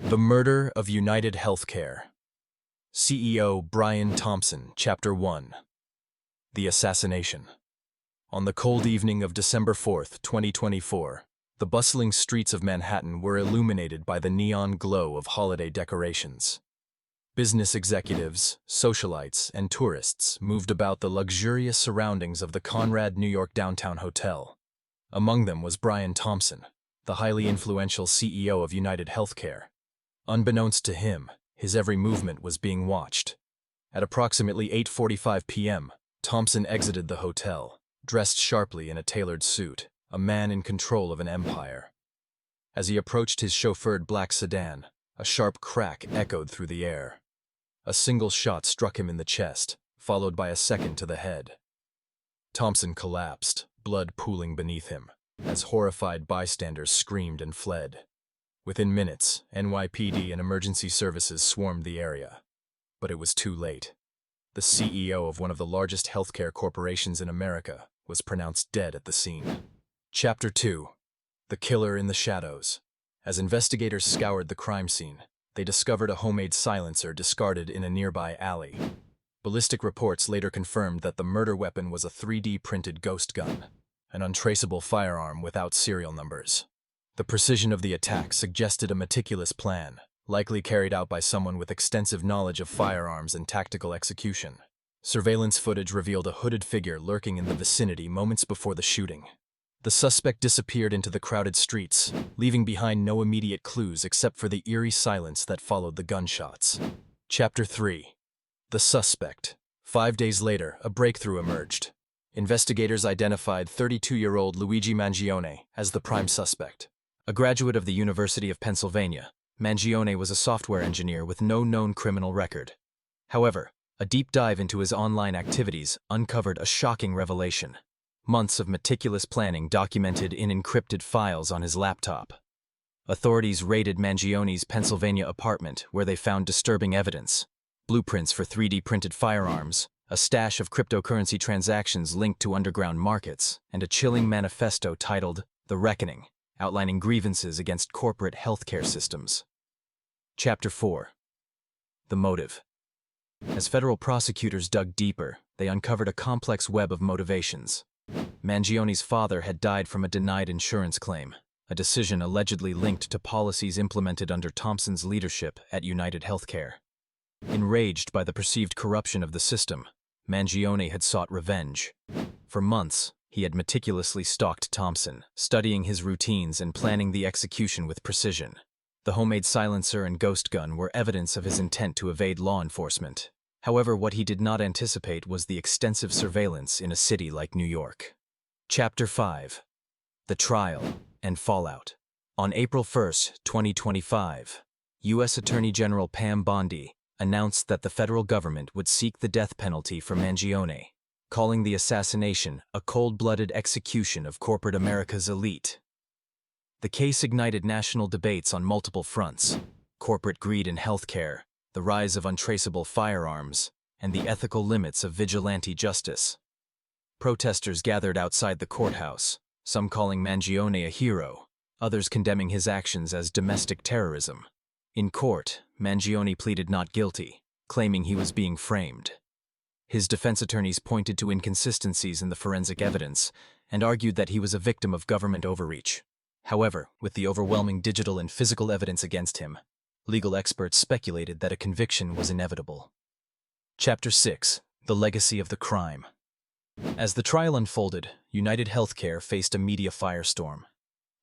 The Murder of United Healthcare. CEO Brian Thompson, Chapter 1. The Assassination. On the cold evening of December 4th, 2024, the bustling streets of Manhattan were illuminated by the neon glow of holiday decorations. Business executives, socialites, and tourists moved about the luxurious surroundings of the Conrad New York Downtown Hotel. Among them was Brian Thompson, the highly influential CEO of United Healthcare. Unbeknownst to him, his every movement was being watched. At approximately 8:45 p.m., Thompson exited the hotel, dressed sharply in a tailored suit, a man in control of an empire. As he approached his chauffeured black sedan, a sharp crack echoed through the air. A single shot struck him in the chest, followed by a second to the head. Thompson collapsed, blood pooling beneath him, as horrified bystanders screamed and fled. Within minutes, NYPD and emergency services swarmed the area. But it was too late. The CEO of one of the largest healthcare corporations in America was pronounced dead at the scene. Chapter 2. The Killer in the Shadows. As investigators scoured the crime scene, they discovered a homemade silencer discarded in a nearby alley. Ballistic reports later confirmed that the murder weapon was a 3D-printed ghost gun, an untraceable firearm without serial numbers. The precision of the attack suggested a meticulous plan, likely carried out by someone with extensive knowledge of firearms and tactical execution. Surveillance footage revealed a hooded figure lurking in the vicinity moments before the shooting. The suspect disappeared into the crowded streets, leaving behind no immediate clues except for the eerie silence that followed the gunshots. Chapter 3. The Suspect. 5 days later, a breakthrough emerged. Investigators identified 32-year-old Luigi Mangione as the prime suspect. A graduate of the University of Pennsylvania, Mangione was a software engineer with no known criminal record. However, a deep dive into his online activities uncovered a shocking revelation. Months of meticulous planning documented in encrypted files on his laptop. Authorities raided Mangione's Pennsylvania apartment, where they found disturbing evidence: blueprints for 3D-printed firearms, a stash of cryptocurrency transactions linked to underground markets, and a chilling manifesto titled The Reckoning, outlining grievances against corporate healthcare systems. Chapter 4. The Motive. As federal prosecutors dug deeper, they uncovered a complex web of motivations. Mangione's father had died from a denied insurance claim, a decision allegedly linked to policies implemented under Thompson's leadership at United Healthcare. Enraged by the perceived corruption of the system, Mangione had sought revenge. For months, he had meticulously stalked Thompson, studying his routines and planning the execution with precision. The homemade silencer and ghost gun were evidence of his intent to evade law enforcement. However, what he did not anticipate was the extensive surveillance in a city like New York. Chapter 5. The Trial and Fallout. On April 1, 2025, U.S. Attorney General Pam Bondi announced that the federal government would seek the death penalty for Mangione, calling the assassination a cold-blooded execution of corporate America's elite. The case ignited national debates on multiple fronts: corporate greed in healthcare, the rise of untraceable firearms, and the ethical limits of vigilante justice. Protesters gathered outside the courthouse, some calling Mangione a hero, others condemning his actions as domestic terrorism. In court, Mangione pleaded not guilty, claiming he was being framed. His defense attorneys pointed to inconsistencies in the forensic evidence and argued that he was a victim of government overreach. However, with the overwhelming digital and physical evidence against him, legal experts speculated that a conviction was inevitable. Chapter 6. The Legacy of the Crime. As the trial unfolded, United Healthcare faced a media firestorm.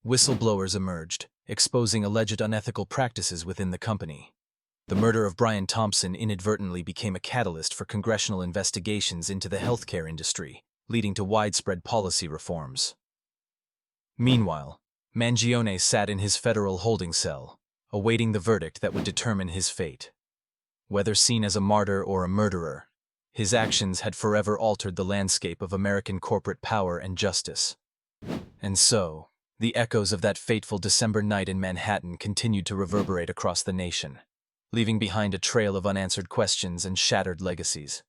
Whistleblowers emerged, exposing alleged unethical practices within the company. The murder of Brian Thompson inadvertently became a catalyst for congressional investigations into the healthcare industry, leading to widespread policy reforms. Meanwhile, Mangione sat in his federal holding cell, awaiting the verdict that would determine his fate. Whether seen as a martyr or a murderer, his actions had forever altered the landscape of American corporate power and justice. And so, the echoes of that fateful December night in Manhattan continued to reverberate across the nation, leaving behind a trail of unanswered questions and shattered legacies.